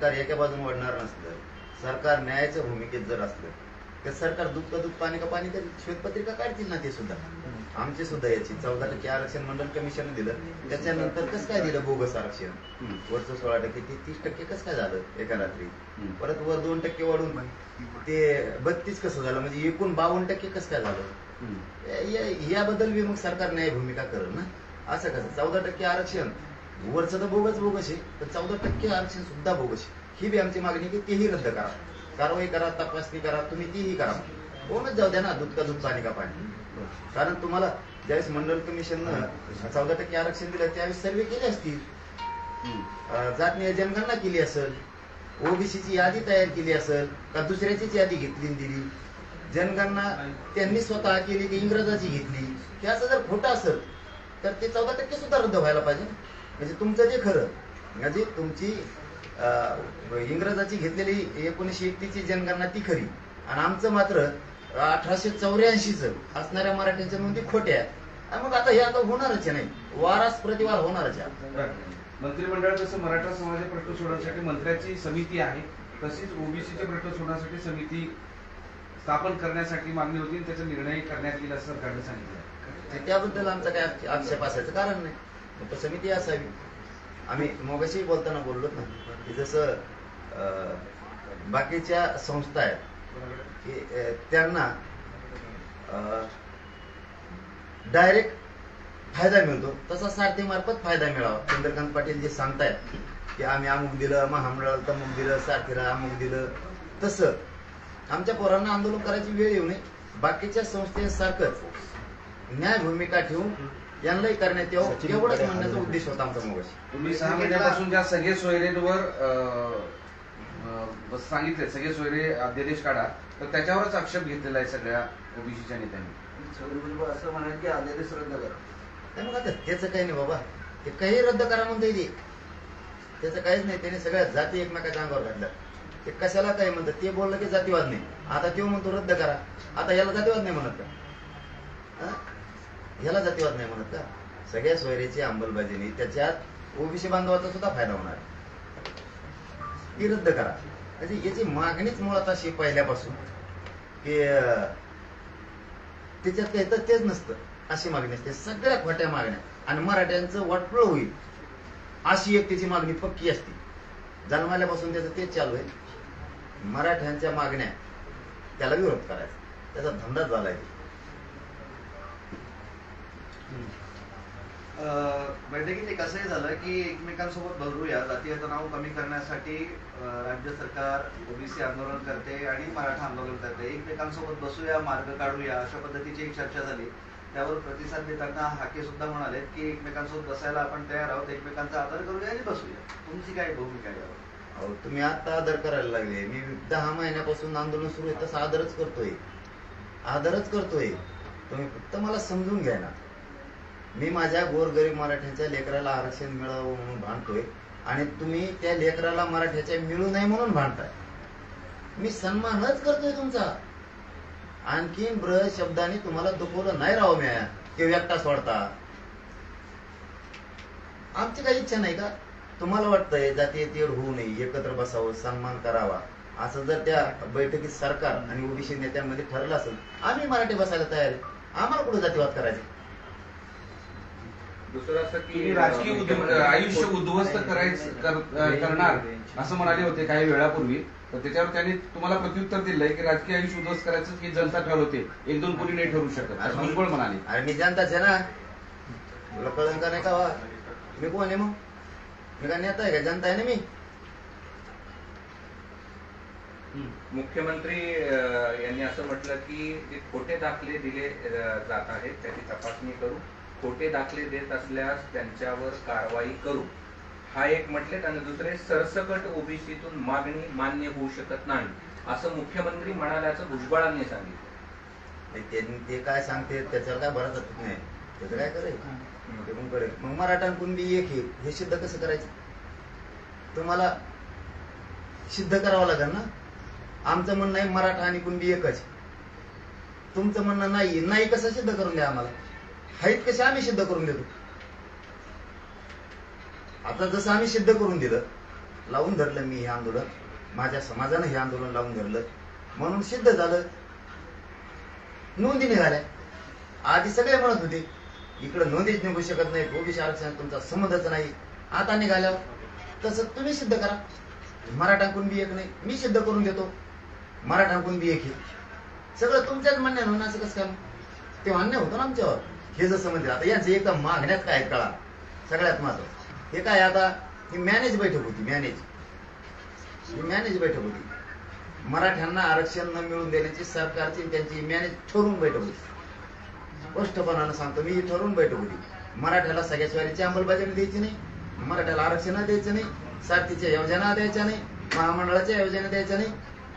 सरकार एका बाजूने वळणार नसलं, सरकार न्यायाच्या भूमिकेत जर असलं तर सरकार दूध का दूध पाणी का पाणी तर श्वेतपत्रिका काढतील ना. ते सुद्धा आमचे सुद्धा याची 14% आरक्षण मंडल कमिशन दिलं, त्याच्यानंतर कसं काय दिलं बोगस आरक्षण, वरचं 16% ते 30% कसं काय झालं एका रात्री, परत वर 2% वाढून ते 32 कसं झालं, म्हणजे एकूण 52% कसं काय झालं. याबद्दल बी मग सरकार न्याय भूमिका करेल ना. असं कसं 14% आरक्षण वरचं तर बोगस आहे, तर 14% आरक्षण सुद्धा बोगस आहे. ही बी आमची मागणी की तेही रद्द करा, कारवाई करा, तपासणी करा, तुम्ही तीही करा. कोणच जाऊ द्या ना, दूध का दूध पाणी का पाणी. कारण तुम्हाला ज्यावेळेस मंडल कमिशननं 14% आरक्षण दिलं त्यावेळेस सर्वे केले असतील, जातनीय जनगणना केली असेल, ओबीसीची यादी तयार केली असेल, का दुसऱ्याचीच यादी घेतली दिली. जनगणना त्यांनी स्वतः केली की इंग्रजाची घेतली, हे असं जर खोटं असेल तर ते 14% सुद्धा रद्द व्हायला पाहिजे. म्हणजे तुमचं जे खरं, म्हणजे तुमची इंग्रजाची घेतलेली 1931ची जनगणना ती खरी, आणि आमचं मात्र 1884च असणाऱ्या मराठ्यांच्या नोंदी खोट्या. मग आता हे आता होणारच नाही, वारास प्रतिवार होणारच आहे. मंत्रिमंडळात जसं मराठा समाजाचे प्रश्न सोडवण्यासाठी मंत्र्याची समिती आहे, तशीच ओबीसीचे प्रश्न सोडवण्यासाठी समिती स्थापन करण्यासाठी मागणी होती, त्याचा निर्णय करण्यात येईल असं सरकारने सांगितलं. त्याबद्दल आमचा काही आक्षेप असायचं कारण नाही, फक्त समिती असावी. आम्ही मगाशी बोलताना बोललो ना की जसं बाकीच्या संस्था आहेत की त्यांना डायरेक्ट फायदा मिळतो, तसा सारथीमार्फत फायदा मिळावा. चंद्रकांत पाटील जे सांगतायत की आम्ही अमुक दिलं, महामंडळाला तमुक दिलं, सारथीला अमुक दिलं, तसं आमच्या पोरांना आंदोलन करायची वेळ येऊ नये. बाकीच्या संस्थेसारखंच न्याय भूमिका ठेवून यांनाही करण्यात यावं, एवढाच म्हणण्याचा उद्देश होता आमचा. मग तुम्ही 6 महिन्यापासून ज्या सगळे सोयरेंवर सांगितले, सगळे सोयरे अध्यादेश काढा, तर त्याच्यावरच आक्षेप घेतलेला आहे सगळ्या ओबीसीच्या नेत्यांनी. असं म्हणाल की अध्यादेश रद्द करा. मग आता त्याचं काही नाही बाबा, ते काही रद्द करा म्हणता येते, त्याचं काहीच नाही. त्याने सगळ्या जाती एकमेकाच्या अंगावर घातल्या. ते कशाला काय म्हणतात, ते बोललं की जातीवाद नाही. आता तो म्हणतो रद्द करा, आता याला जातीवाद नाही म्हणत का? ह्याला जातीवाद नाही म्हणत का? सगळ्या सोयरीची अंमलबजावणी, त्याच्यात ओबीसी बांधवाचा सुद्धा फायदा होणार, ती रद्द करा. म्हणजे याची मागणीच मुळात अशी पहिल्यापासून की त्याच्यात काही तर तेच नसतं, अशी मागणी असते. सगळ्या खोट्या मागण्या आणि मराठ्यांचं वाटपळ होईल अशी एक त्याची मागणी पक्की असते. जन्माल्यापासून त्याचं तेच चालू आहे, मराठ्यांच्या मागण्या त्याला विरोध करायचा, त्याचा धंदाच झालाय. बैठकीत एक असंही झालं की एकमेकांसोबत बघूया, जातीय तणाव कमी करण्यासाठी राज्य सरकार ओबीसी आंदोलन करते आणि मराठा आंदोलन करते, एकमेकांसोबत बसूया, मार्ग काढूया, अशा पद्धतीची एक चर्चा झाली. त्यावर प्रतिसाद देताना हाके सुद्धा म्हणाले की एकमेकांसोबत बसायला आपण तयार आहोत, एकमेकांचा आदर करूया आणि बसूया. तुमची काय भूमिका यावर? अहो, तुम्ही आता आदर करायला लागले. मी 10 महिन्यापासून आंदोलन सुरू आहे तसं आदरच करतोय. तुम्ही फक्त मला समजून घ्या ना. मी माझ्या गोरगरीब मराठ्यांच्या लेकराला आरक्षण मिळावं म्हणून भांडतोय आणि तुम्ही त्या लेकराला मराठ्याच्या मिळू नये म्हणून भांडताय. मी सन्मानच करतोय तुमचा. आणखीन ब्र शब्दाने तुम्हाला दुखवलं नाही राहू म्या, ते एकटा सोडता. आमची काही इच्छा नाही का? तुम्हाला वाटतंय जातीय तेढ होऊ नये, एकत्र बसावं, सन्मान करावा, असं जर त्या बैठकीत सरकार आणि ओबीसी नेत्यांमध्ये ठरलं असेल, आम्ही मराठी बसायला तयार आहे. आम्हाला कुठे जातीवाद करायचे? दुसरं असं की राजकीय आयुष्य उद्ध्वस्त करणार असं म्हणाले होते काही वेळापूर्वी, तर त्याच्यावर त्यांनी तुम्हाला प्रत्युत्तर दिलंय की राजकीय आयुष्य उद्ध्वस्त करायचं की जनता ठरवते, 1-2 कोणी नाही ठरवू शकत, असं भुजबळ म्हणाले. अरे मी जनताच आहे ना, तुला कळलं का नाही का? मी कोण आहे मग? मी का नेता आहे का? जनता आहे ना मी. मुख्यमंत्री यांनी असं म्हटलं की जे खोटे दाखले दिले जात आहेत त्याची तपासणी करू, खोटे दाखले देत असल्यास त्यांच्यावर कारवाई करू, हा एक म्हटलेत. आणि दुसरे, सरसकट ओबीसीतून मागणी मान्य होऊ शकत नाही असं मुख्यमंत्री म्हणाल्याचं भुजबळांनी सांगितलं. ते काय सांगते त्याच्यावर काय भरोसा नाही, त्याचं काय करेल? मग मराठा कुणबी एक हे सिद्ध कसं करायचं? तुम्हाला सिद्ध करावं लागेल ना. आमचं म्हणणं आहे मराठा आणि कुणबी एकच, तुमचं म्हणणं नाही कसं सिद्ध करून द्या आम्हाला? हाईत कसे आम्ही सिद्ध करून देतो. आता जसं आम्ही सिद्ध करून दिलं लावून धरलं मी हे आंदोलन, माझ्या समाजानं हे आंदोलन लावून धरलं म्हणून सिद्ध झालं. नोंदी निघाल्या. आधी सगळे म्हणत होते इकडे नोंदीच निघू शकत नाही, ओबीसी आरक्षण तुमचा संबंधच नाही. आता निघाल्यावर तसं तुम्ही सिद्ध करा. मराठांकडून बी एक नाही, मी सिद्ध करून देतो. मराठांकडून बी एक आहे. सगळं तुमच्याच म्हणण्यानं होणं असं कसं काय? ते अन्याय होतं ना आमच्यावर. हे जसं म्हणजे आता यांचं एकदम मागण्यात काय आहे कळा. सगळ्यात महत्वाचं हे काय, आता ही मॅनेज बैठक होती. मॅनेज बैठक होती. मराठ्यांना आरक्षण न मिळून देण्याची सरकारची त्यांची मॅनेज ठरवून बैठक होती. स्पष्टपणानं सांगतो मी, ही ठरवून बैठक होती. मराठ्याला सगळ्या स्वारीची अंमलबजावणी द्यायची नाही, मराठ्याला आरक्षण द्यायचं नाही, सारथीच्या योजना द्यायच्या नाही, महामंडळाच्या योजना द्यायच्या नाही.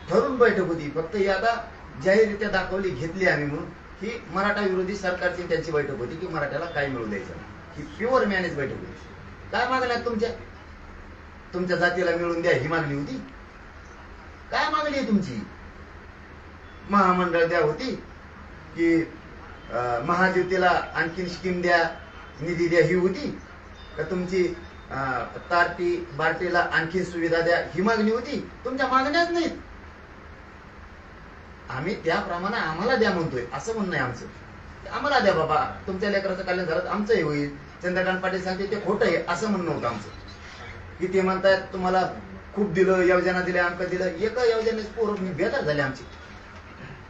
ठरवून बैठक होती. फक्त ही आता जाहीररित्या दाखवली घेतली आम्ही म्हणून ही मराठा विरोधी सरकारची त्यांची बैठक होती की मराठ्याला काय मिळू द्यायचं. ही प्युअर मॅनेज बैठक होती. काय मागण्या तुमच्या जातीला मिळून द्या ही मागणी होती. काय मागणी आहे तुमची? महामंडळ द्या होती की महाज्योतीला आणखीन स्कीम द्या, निधी द्या ही होती का? तुमची तारटी बार्टीला आणखी सुविधा द्या ही मागणी होती? तुमच्या मागण्याच नाहीत. आम्ही त्याप्रमाणे आम्हाला द्या म्हणतोय असं म्हणणं आहे आमचं. आम्हाला द्या बाबा, तुमच्या लेकराचं कल्याण झालं आमचंही होईल. चंद्रकांत पाटील सांगते ते खोटं आहे असं म्हणणं होतं आमचं. की ते म्हणतायत तुम्हाला खूप दिलं, योजना दिल्या, आमचं दिलं. एका योजनेच पोरं बेकार झाले आमची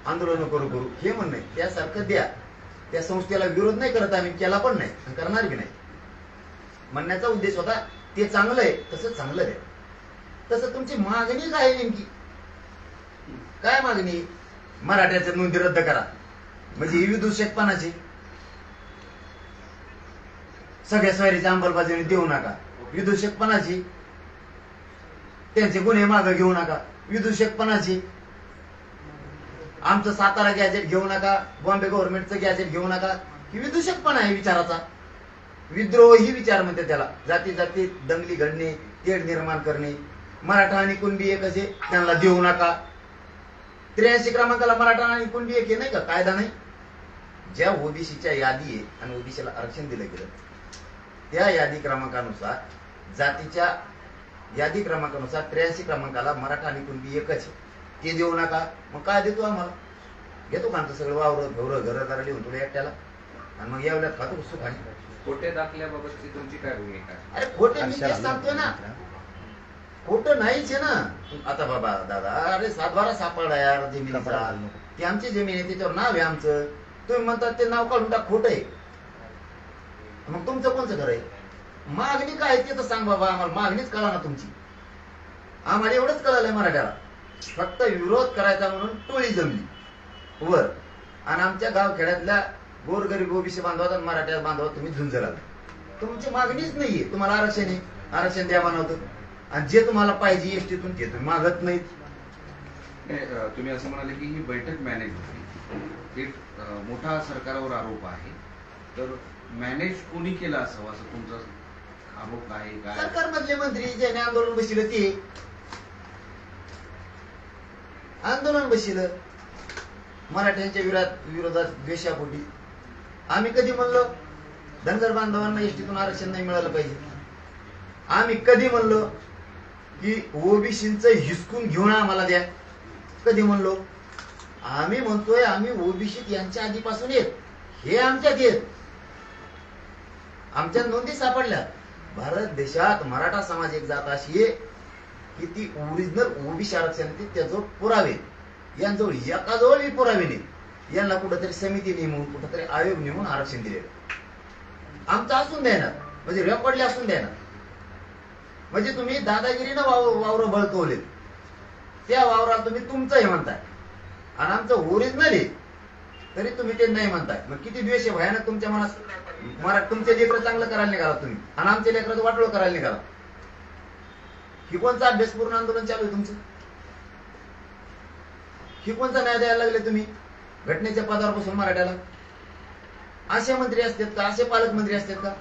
आंदोलन करू हे म्हणणं आहे. त्यासारखं द्या. त्या संस्थेला विरोध नाही करत आम्ही, केला पण नाही, करणार बी नाही. म्हणण्याचा उद्देश होता ते चांगलं आहे तसं चांगलं द्या. तसं तुमची मागणी काय आहे नेमकी? काय मागणी? मराठ्याच्या नोंदी रद्द करा म्हणजे ही विदूषकपणाची. सगळ्या स्वारीची अंमलबजावणी देऊ नका विदूषकपणाची. त्यांचे गुन्हे मागे घेऊ नका विदूषकपणाची. आमचं सातारा गॅजेट घेऊ नका, बॉम्बे गव्हर्नमेंटचं गॅजेट घेऊ नका. ही विदूषकपणा आहे विचाराचा. विद्रोही विचार म्हणते त्याला. जाती जाती दंगली घडणे, तेढ निर्माण करणे. मराठा आणि कुणबी एक असे त्यांना देऊ नका. 83 क्रमांकाला मराठा आणि कुणबी एक हे नाही का कायदा नाही? ज्या ओबीसीच्या यादी आहे आणि ओबीसीला आरक्षण दिलं गेलं त्या यादी क्रमांकानुसार, जातीच्या यादी क्रमांकानुसार 83 क्रमांकाला मराठा आणि कुणबी एकच आहे. ते देऊ नका. मग काय देतो आम्हाला? घेतो का आमचं सगळं वावर घोरं घरदार लिहून तुला एकट्याला आणि मग एवढ्यात खातो सुखाने. खोटे दाखल्याबाबतची तुमची काय भूमिका आहे? अरे खोटे मी तेच सांगतोय ना, खोटं नाहीच आहे ना. आता बाबा दादा, अरे 7-12 सापडला यार जमिनीचा. ती आमची जमीन आहे, त्याच्यावर नाव आहे आमचं. तुम्ही म्हणतात ते नाव काढून टाक, खोटं आहे. मग तुमचं कोणचं घर आहे? मागणी काय आहे ते तर सांग बाबा आम्हाला. मागणीच कळा ना तुमची. आम्हाला एवढंच कळालंय मराठ्याला. फक्त विरोध करायचा म्हणून टोळी जमली वर आणि आमच्या गावखेड्यातल्या गोरगरीब ओबीसी बांधवात आणि मराठा बांधवात तुम्ही झुंज लागला. तुमची मागणीच नाहीये. तुम्हाला आरक्षण आहे, आरक्षण द्या बनवतं. आणि जे तुम्हाला पाहिजे एसटीतून ते तुम्ही मागत नाहीत. तुम्ही असं म्हणाले की ही बैठक मॅनेज होती. एक मोठा सरकारवर आरोप आहे. तर मॅनेज कोणी केलं असावं असं तुमचा आरोप आहे काय? सरकारमधले मंत्री ज्याने आंदोलन बसलं ते आंदोलन बसलं मराठ्यांच्या विरोधात द्वेषापोटी. आम्ही कधी म्हणलो धनगर बांधवांना एसटीतून आरक्षण नाही मिळालं पाहिजे? आम्ही कधी म्हणलो की ओबीसीचं हिसकून घेऊन आम्हाला द्या? कधी म्हणलो? आम्ही म्हणतोय आम्ही ओबीसी यांच्या आधीपासून येत, हे आमच्यात येत. आमच्या नोंदी सापडल्या. भारत देशात मराठा समाज एक जात अशी आहे की ती ओरिजिनल ओबीसी आरक्षण त्याजवळ पुरावे, यांजवळ एकाजवळ पुरावे नाही. यांना कुठेतरी समिती नेमून कुठेतरी आयोग नेमून आरक्षण दिलेलं. आमचं असून द्यायना म्हणजे रेकॉर्डले असून द्यायना. म्हणजे तुम्ही दादागिरीनं वावर बळकवले. त्या वावराला तुम्ही तुमचं हे म्हणताय आणि आमचं ओरिजिनल आहे तरी तुम्ही ते नाही म्हणताय. मग किती द्वेष आहे भयानक तुमच्या मनात. तुमचे लेकरं चांगलं करायला निघाला तुम्ही आणि आमच्या लेकराचं वाटोळं करायला निघाला. ही कोणचा अभ्यासपूर्ण आंदोलन चालू आहे तुमचं? ही कोणचा न्याय द्यायला लागले तुम्ही घटनेच्या पदावर बसून मराठ्याला? असे मंत्री असतात का? असे पालकमंत्री असतात का?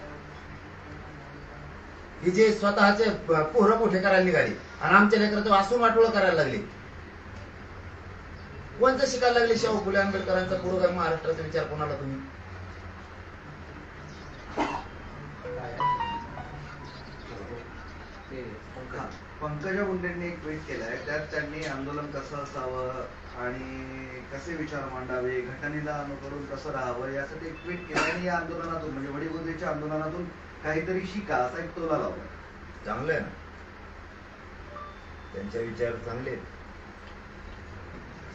ही जे स्वतःचे पोरं मोठे करायला निघाले आणि आमच्या लेकराचं वासून वाटोळं करायला लागले. कोणतं शिकायला लागले? शाहू फुले आंबेडकरांचा पुरोगामी महाराष्ट्राचा विचार कोणाला तुम्ही? ते पंकजा मुंडेंनी एक ट्विट केलंय, त्यात त्यांनी आंदोलन कसं असावं आणि कसे विचार मांडावे, घटनेला अनुकरून कसं राहावं यासाठी एक ट्विट केलं आणि या आंदोलनातून म्हणजे वडीगोद्रीच्या आंदोलनातून काहीतरी शिका असा एक टोला लावला. चांगलं आहे ना, त्यांचे विचार चांगले आहेत.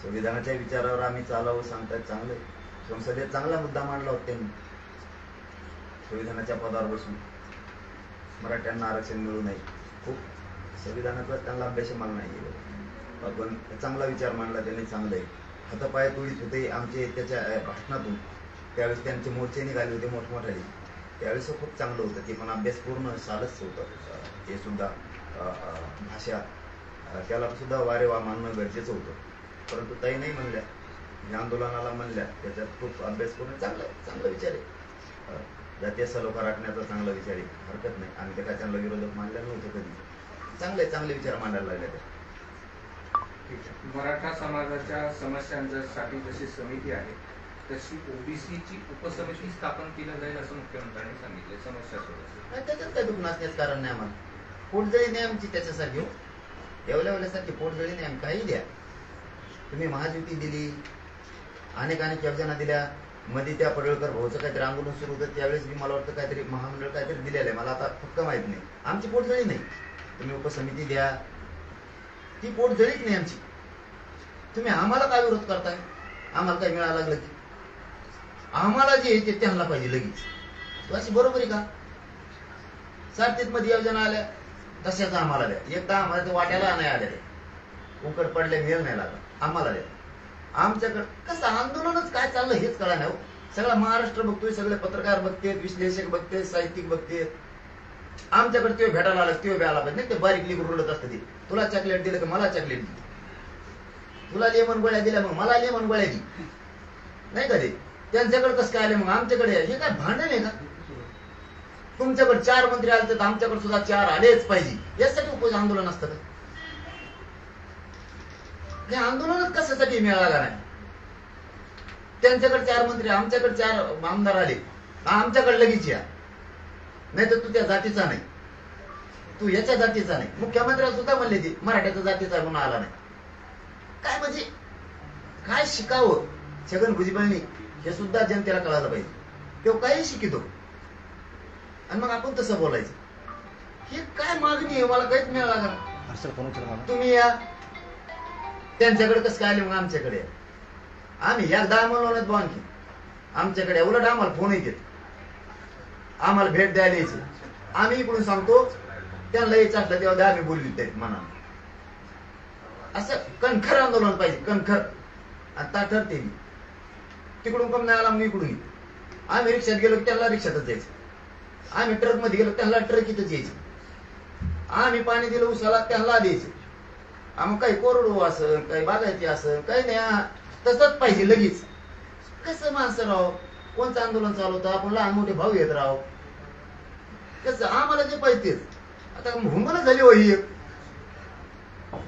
संविधानाच्या विचारावर आम्ही चालावं सांगतायत, चांगलं आहे. संसदेत चांगला मुद्दा मांडला होता त्यांनी, संविधानाच्या पदावर बसून मराठ्यांना आरक्षण मिळू नये. खूप संविधानाचा त्यांना अभ्यास मला नाही, पण चांगला विचार मांडला त्यांनी, चांगलं आहे. हातापाय तुळीत होते आमचे त्याच्या भाषणातून. त्यावेळेस त्यांचे मोर्चे निघाले होते मोठमोठे, त्यावेळेस खूप चांगलं होतं ते, पण अभ्यास पूर्ण सालच होतं. ते सुद्धा भाषा त्याला सुद्धा वारे वा मानणं गरजेचं होतं. परंतु ताई नाही म्हणल्या, या आंदोलनाला म्हणल्या, त्याच्यात खूप अभ्यास करून चांगला विचार आहे. जातीय सलोखा राखण्याचा चांगला विचार आहे, हरकत नाही. आम्ही त्या त्यांना विरोधक मानल्या नव्हतं कधी. चांगले विचार मांडायला लागले. मराठा समाजाच्या समस्यांसाठी जशी समिती आहे तशी ओबीसीची उपसमिती स्थापन केली जाईल असं मुख्यमंत्र्यांनी सांगितले. समस्या सोडवण्यासाठी त्याच्यात काही दुःख नसण्याचं कारण नाही आम्हाला. पोटजळी नाही आमची त्याच्यासाठी हो, एवढ्यासाठी पोटजळी नाही. आम्ही काही द्या, तुम्ही महायुती दिली, अनेक योजना दिल्या. मध्ये त्या पडळकर भाऊचं काहीतरी आंदोलन सुरू होतं, त्यावेळेस मी मला वाटतं काहीतरी महामंडळ काहीतरी दिलेलं आहे, मला आता फक्त माहित नाही. आमची पोटजळी नाही. तुम्ही उपसमिती द्या, ती पोटजळीच नाही आमची. तुम्ही आम्हाला काय विरोध करताय? आम्हाला काय मिळायला लागलं की आम्हाला जे येते त्यांना पाहिजे लगेच, तो अशी बरोबर आहे का? सारथीत मध्ये योजना आल्या तशाच आम्हाला द्या. एकदा आम्हाला ते वाट्याला नाही आल्या, उकड पडले मेल नाही लागला, आम्हाला द्या. आमच्याकडे कसं आंदोलनच काय चाललं हेच कळा नाही हो. सगळा महाराष्ट्र बघतोय, सगळे पत्रकार बघतेत, विश्लेषक बघतेत, साहित्यिक बघतेत. आमच्याकडे ते भेटायला आला, ते आला पाहिजे. ते बारीक लिहून रडत असतं ते, तुला चॉकलेट दिलं की मला चॉकलेट दिली, तुला लेमन गोळ्या दिल्या मग मला लेमन गोळ्या दिली, नाही का? ते त्यांच्याकडे कसं काय आले मग आमच्याकडे? हे काय भांडण आहे का? तुमच्याकडे 4 मंत्री आले तर आमच्याकडे सुद्धा 4 आलेच पाहिजे, यासाठी उपज आंदोलन असतं का? हे आंदोलनच कशासाठी मिळाला नाही? त्यांच्याकडे 4 मंत्री, आमच्याकडे 4 आमदार आले, आमच्याकडे लगेच या, नाही तर तू त्या जातीचा नाही, तू याच्या जातीचा नाही. मुख्यमंत्र्याला सुद्धा म्हणले ते मराठ्याच्या जातीचा म्हणून आला नाही. काय म्हणजे काय शिकावं छगन भुजबळनी हे सुद्धा जनतेला कळायला पाहिजे. तो काही शिकितो आणि मग आपण तसं बोलायचं. ही काय मागणी आहे? मला काहीच मिळाला का? तुम्ही या, त्यांच्याकडे कसं काय आले मग आमच्याकडे या. आम्ही एकदा म्हणूनच बो आणखी आमच्याकडे उलट आम्हाला फोन येते, आम्हाला भेट द्यायला यायचं. आम्ही इकडून सांगतो त्यांना यायचं असलं तेव्हा आम्ही बोलली तरी म्हणा. असं कणखर आंदोलन पाहिजे, कणखर. आता ठरते मी तिकडून कम नाही आला मग इकडून. आम्ही रिक्षात गेलो की त्यांना रिक्षातच जायचं, आम्ही ट्रक मध्ये गेलो त्यांना ट्रकीतच यायचं, आम्ही पाणी दिलं उसाला त्यांना द्यायचं. मग काही कोरडू असं, काही बागायती असं, काही नाही, तसंच पाहिजे लगेच. कसं माणसं राहो, कोणतं आंदोलन चालू होतं, आपण लहान मोठे भाऊ येत राहो, कसं आम्हाला जे पाहिजे. आता हुंबल झाली हो ही,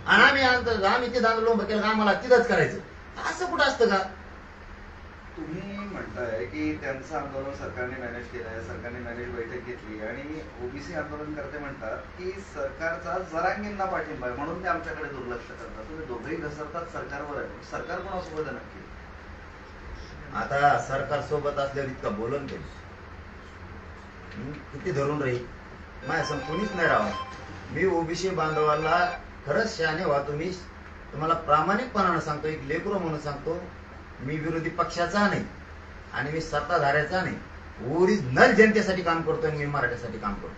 आणि आम्ही ते आंदोलन केलं आम्हाला तिथंच करायचं, असं कुठं असतं का? तुम्ही म्हणताय की त्यांचं आंदोलन सरकारने मॅनेज केलंय, सरकारने मॅनेज बैठक घेतली आणि ओबीसी आंदोलनकर्ते म्हणतात की सरकारचा जरांगींना पाठिंबा आहे म्हणून ते आमच्याकडे दुर्लक्ष करतात. तुम्ही दोघेही घसरतात सरकारवर आहे, सरकार कोणासोबत आहे नक्की? आता सरकार सोबत असल्यावर इतकं बोलून ते किती धरून राहील? माझ्या संग कोणीच नाही राहा. मी ओबीसी बांधवाला खरंच शहाणे व्हा तुम्ही, तुम्हाला प्रामाणिकपणानं सांगतो, एक लेकरो म्हणून सांगतो, मी विरोधी पक्षाचा नाही आणि मी सत्ताधाऱ्याचा नाही, ओरिजिनल जनतेसाठी काम करतोय, मी मराठ्यासाठी काम करतो.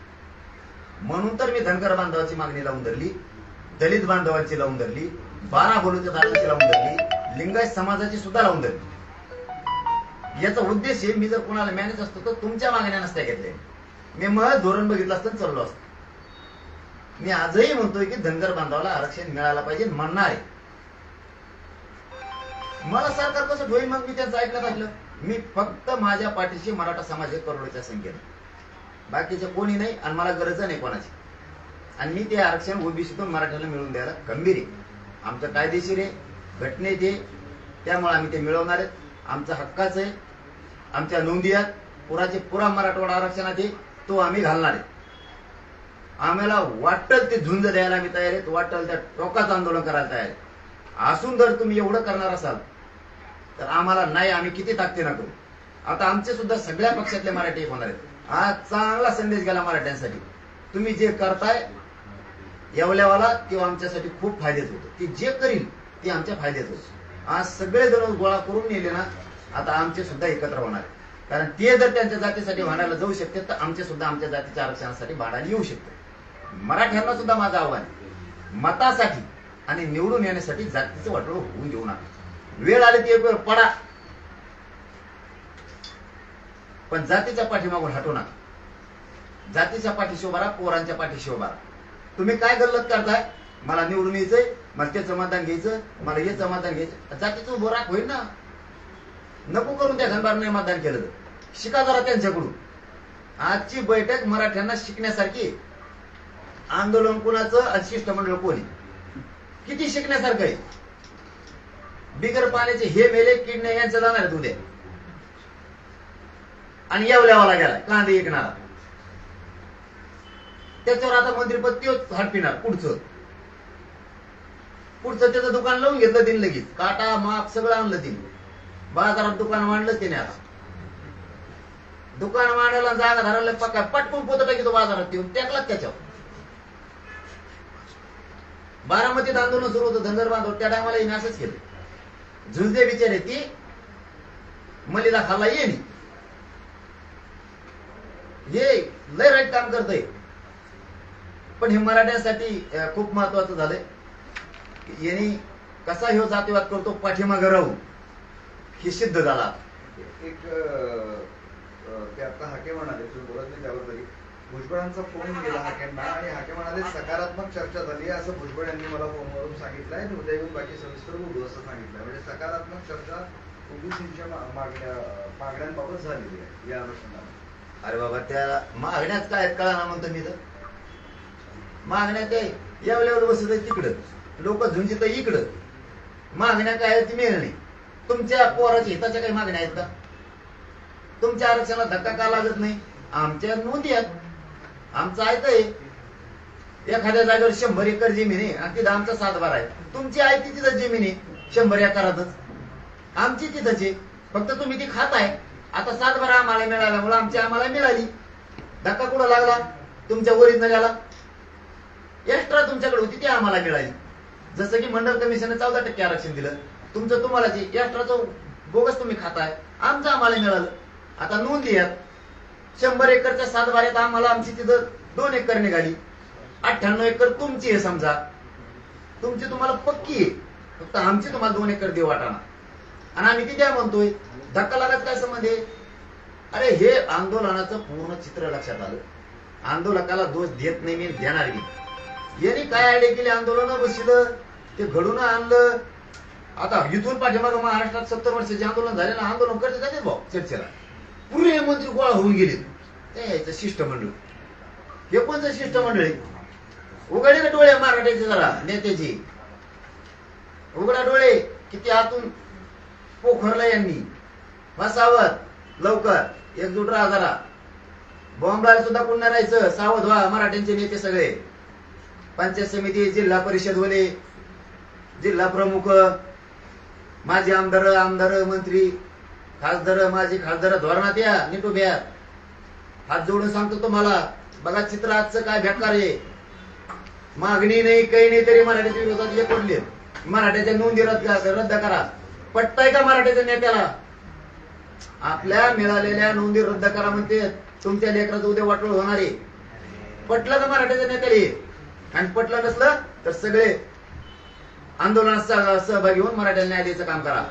म्हणून तर मी धनगर बांधवाची मागणी लावून धरली, दलित बांधवांची लावून धरली, 12 बोलूच्या दादाची लावून धरली, लिंगायत समाजाची सुद्धा लावून धरली. याचा उद्देश आहे, मी जर कोणाला मॅनेज असतो तर तुमच्या मागण्या नसत्या घेतल्या, मी मग धोरण बघितलं असतं चाललो असतो. मी आजही म्हणतोय की धनगर बांधवाला आरक्षण मिळायला पाहिजे, म्हणणार आहे. मला सरकार कसं होईल मग? मी त्यांचं ऐकलं ऐकलं. मी फक्त माझ्या पाठीशी मराठा समाज 1 करोडच्या संख्येने, बाकीचे कोणी नाही आणि मला गरज नाही कोणाची. आणि मी ते आरक्षण ओबीसीतून मराठ्याला मिळवून द्यायला गंभीर आहे. आमचं कायदेशीर आहे, घटनेत आहे, त्यामुळे आम्ही ते मिळवणार आहेत. आमचा हक्काच आहे, आमच्या नोंदी आहेत, पुराचे पुरा मराठवाडा आरक्षणात आहे, तो आम्ही घालणार आहे. आम्हाला वाटल ते झुंज द्यायला आम्ही तयार आहेत, वाटल त्या टोकाचं आंदोलन करायला तयार आहे. असून जर तुम्ही एवढं करणार असाल तर आम्हाला नाही, आम्ही किती ताकदीनं करू. आता आमचे सुद्धा सगळ्या पक्षातले मराठी एक होणार आहेत. आज चांगला संदेश गेला मराठ्यांसाठी. तुम्ही जे करताय येवल्यावाला ते आमच्यासाठी खूप फायद्याचं होतं. ते जे करील ते आमच्या फायद्याचं होतं. आज सगळे जण गोळा करून नेले ना, आता आमचे सुद्धा एकत्र होणार आहे. कारण ते जर त्यांच्या जातीसाठी भांडायला जाऊ शकते तर आमचे सुद्धा आमच्या जातीच्या आरक्षणासाठी भांडायला येऊ शकते. मराठ्यांना सुद्धा माझं आव्हान आहे, मतासाठी आणि निवडून येण्यासाठी जातीचं वाटोळं होऊन देऊ नका. वेळ आली ती एक वेळ पडा, पण जातीच्या पाठीमागून हटू नका. जातीच्या पाठीशी उभा राहा, पोरांच्या पाठीशी उभा राहा. तुम्ही काय गल्लत करताय, मला निवडून यायचंय, मला त्याचं मतदान घ्यायचं, मला याचं मतदान घ्यायचं, जातीचं उभं राख होईल ना. नको करून त्या घनबारने मतदान केलं तर शिका जरा त्यांच्याकडून. आजची बैठक मराठ्यांना शिकण्यासारखी. आंदोलन कुणाचं आणि शिष्टमंडळ कोणी, किती शिकण्यासारखं आहे. बिगर पाण्याचे हे मेले किडण्या यांचं जाणार आहेत उद्या. आणि येवल्यावाला गेलाय कांदे ऐकणारा, त्याच्यावर आता मंत्रीपद त्योच हटपिणार. पुढचं त्याचं दुकान लावून घेतलं तिने, लगेच काटा माप सगळं आणलं तिने. बाजारात दुकान मांडलं तिने. आता दुकान मांडायला जागा धरायला पक्का पटकून पोत टाकी तो बाजारात येऊन टाकलाच त्याच्यावर. बारामतीत आंदोलन सुरू होतं धनगर बांधव, त्या टायमाला हिने असंच केलं. झुंजले बिचारे ती मलिदा खाल्ला ये नाही. हे लय राईट काम करतय. पण हे मराठ्यांसाठी खूप महत्वाचं झालंय. यांनी कसा ह्यो जातीवाद करतो पाठीमागं राहून हे सिद्ध झाला. एक ते आता हाके म्हणाले, तुम्ही बोलत नाही त्यावर तरी, भुजबळांचा फोन गेला हाकेंना आणि हाके म्हणाले सकारात्मक चर्चा झाली असं भुजबळ यांनी मला फोनवरून सांगितलंय आणि उद्या येऊन बाकी सविस्तर बोलू असं सांगितलंय. म्हणजे सकारात्मक चर्चा ओबीसीच्या मागण्यांबाबत झालेली आहे या अनुषंगाने. अरे बाबा, त्या मागण्यात काय कळा ना म्हणतो मी तर. मागण्या ते येवल्यावर बसत तिकडं, लोक झुंजित इकडं. मागण्या काय आहेत ती मिळेल नाही. तुमच्या पोराच्या हिताच्या काही मागण्या आहेत का? तुमच्या आरक्षणाला धक्का का लागत नाही? आमच्या नोंदी आहेत, आमचं आहे. एखाद्या जागेवर 100 एकर जमीन आहे आणि तिथं आमचा 7/12 आहे. तुमची आहे ती तिथं जमीन आहे 100 एकरातच, आमची तिथंच आहे. फक्त तुम्ही ती खाताय. आता 7/12 आम्हाला मिळाल्यामुळे आमची आम्हाला मिळाली. धक्का कुठं लागला? तुमच्या ओरिजिनल एक्स्ट्रा तुमच्याकडे होती ती आम्हाला मिळाली. जसं की मंडल कमिशनने 14% आरक्षण दिलं, तुमचं तुम्हालाच एक्स्ट्राचं बोगस तुम्ही खाताय, आमचं आम्हाला मिळालं. आता नोंदी आहेत 100 एकरच्या 7/12 आम्हाला आमची तिथं 2 एकर निघाली. 98 एकर तुमची आहे समजा, तुमची तुम्हाला पक्की आहे, फक्त आमची तुम्हाला 2 एकर देऊ वाटाणा आणि आम्ही ती द्या म्हणतोय. धक्का लागायचा काय संबंध आहे? अरे हे आंदोलनाचं पूर्ण चित्र लक्षात आलं. आंदोलकाला दोष देत नाही मी, देणार मी. यांनी काय आयडिया केली, आंदोलन बसलं ते घडून आणलं. आता इथून पाठीमागं महाराष्ट्रात 70 वर्षाचे आंदोलन झाले ना, आंदोलन करते जाते भाऊ चर्चेला. पुरे मंत्री गोळा होऊन गेले. ते यायचं शिष्टमंडळ. हे कोणतं शिष्टमंडळ आहे? उघडे का डोळे मराठ्याचे जरा नेत्याची? उघडा डोळे. किती आतून पोखरलं यांनी. बसावत लवकर, एकजूट राहा जरा. बॉम्बला सुद्धा पुन्हा राहायचं. सावध व्हा मराठ्यांचे नेते सगळे. पंचायत समिती, जिल्हा परिषद वाले, जिल्हा प्रमुख, माजी आमदार, मंत्री, खासदार, माजी खासदार धोरणात या, नीट उभ्या. हात जोडून सांगतो तुम्हाला, बघा चित्र आजचं काय बेकार आहे. मागणी नाही काही नाही तरी मराठ्याच्या विरोधात हे पडले. मराठ्याच्या नोंदी रद्द करा. पटताय का मराठ्याच्या नेत्याला? आपल्या मिळालेल्या नोंदी रद्द करा म्हणते. तुमच्या लेकराचं उद्या वाटोळ होणार आहे. पटलं का मराठ्याच्या नेत्याला? आणि पटलं नसलं तर सगळे आंदोलनात सहभागी होऊन मराठ्यांना न्याय द्यायचं काम करा.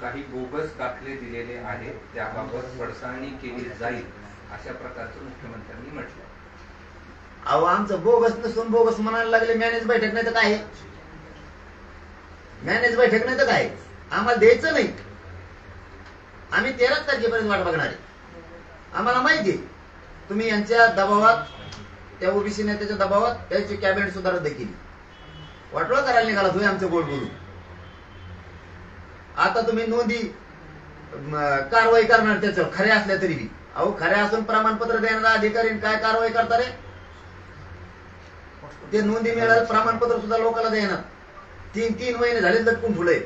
काही बोगस दाखले दिलेले आहेत, त्याबाबत पडताळणी केली जाईल अशा प्रकारचं मुख्यमंत्र्यांनी म्हटलं. अहो, आमचं बोगस नसून बोगस म्हणायला लागले. मॅनेज बैठक नाही तर काय? मॅनेज बैठक नाही तर काय? आम्हाला द्यायचं नाही. आम्ही 13 तारखेपर्यंत वाट बघणार आहे. आम्हाला माहिती आहे तुम्ही यांच्या दबावात, त्या ओबीसी नेत्याच्या दबावात त्याची कॅबिनेट सुद्धा रद्द केली. वाटोळा करायला निघाला तुम्ही आमचं गोड बोलून. आता तुम्ही नोंदी कारवाई करणार त्याच्यावर खऱ्या असल्या तरी बी. अहो, खऱ्या असून प्रमाणपत्र देणारा अधिकारी काय कारवाई करता रे? ते नोंदी मिळालं प्रमाणपत्र सुद्धा लोकांना देणार. 3 महिने झाले लटकून ठुलंय.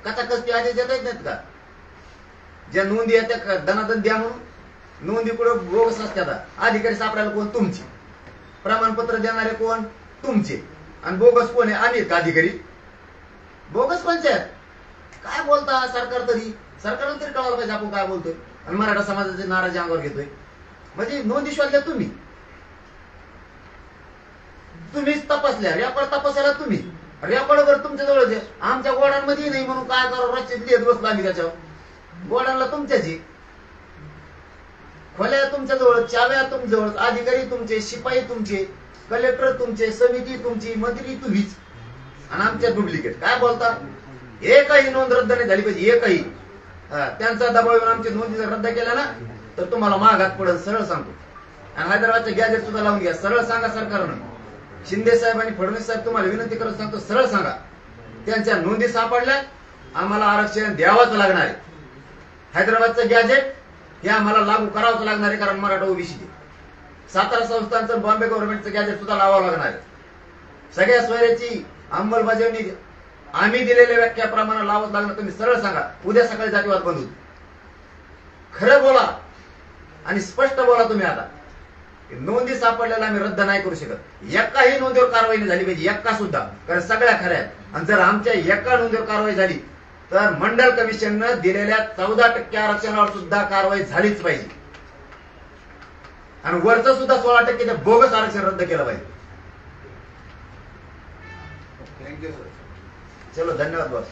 कचाकच ते आदेश देता येत नाहीत का? ज्या नोंदी येत्या दनादन द्या म्हणून नोंदी कुठं बोगस असतात. अधिकारी सापडायला कोण? तुमचे. प्रमाणपत्र देणारे कोण? तुमचे. आणि बोगस कोण आहे? आम्ही का अधिकारी? बोगस पंचायत. काय बोलता सरकार तरी? सरकारला तरी कळायला पाहिजे आपण काय बोलतोय. आणि मराठा समाजाची नाराजी अंगावर घेतोय. म्हणजे नोंदी शोधल्या तुम्हीच तपासल्या. रेकॉर्ड तपासायला तुम्ही. रेकॉर्डवर तुमच्या जवळ आहे. आमच्या गोडांमध्ये नाही म्हणून काय करावं? रस्त्यात लिहित बसलो आम्ही त्याच्यावर. गोडांना तुमच्याची खोल्या तुमच्या जवळ, चाव्या तुमच्याजवळ, अधिकारी तुमचे, शिपाई तुमचे, कलेक्टर तुमचे, समिती तुमची, मंत्री तुम्हीच. आणि आमच्या डुप्लिकेट. काय बोलता? एकही नोंद रद्द नाही झाली पाहिजे. एकही. त्यांचा दबाव येऊन आमची नोंदी जर रद्द केल्या ना तर तुम्हाला मागात पडेल. सरळ सांगतो. आणि हैदराबादचे गॅजेट सुद्धा लावून घ्या. सरळ सांगा सरकारनं. शिंदे साहेब आणि फडणवीस साहेब तुम्हाला विनंती करत सांगतो, सरळ सांगा. त्यांच्या नोंदी सापडल्या, आम्हाला आरक्षण द्यावंच लागणार आहे. हैदराबादचं गॅजेट हे आम्हाला लागू करावंच लागणार आहे, कारण मराठा ओबीसी आहे. सातारा संस्थांचं बॉम्बे गव्हर्नमेंटचं गॅजेट सुद्धा लावावं लागणार आहे. सगळ्या सोयऱ्याची अंमलबजावणी आम्ही दिलेल्या व्याख्याप्रमाणे लावत लागणार. तुम्ही सरळ सांगा. उद्या सकाळी जातीवाद बंद होईल. खरं बोला आणि स्पष्ट बोला तुम्ही. आता नोंदी सापडलेला आम्ही रद्द नाही करू शकत. एकाही नोंदीवर कारवाई नाही झाली पाहिजे. एका सुद्धा. कारण सगळ्या खऱ्या आहेत. आणि जर आमच्या एका नोंदीवर कारवाई झाली तर मंडल कमिशननं दिलेल्या 14% आरक्षणावर सुद्धा कारवाई झालीच पाहिजे. आणि वरचं सुद्धा 16% बोगस आरक्षण रद्द केलं पाहिजे. Thank you sir. चलो धन्यवाद बॉस.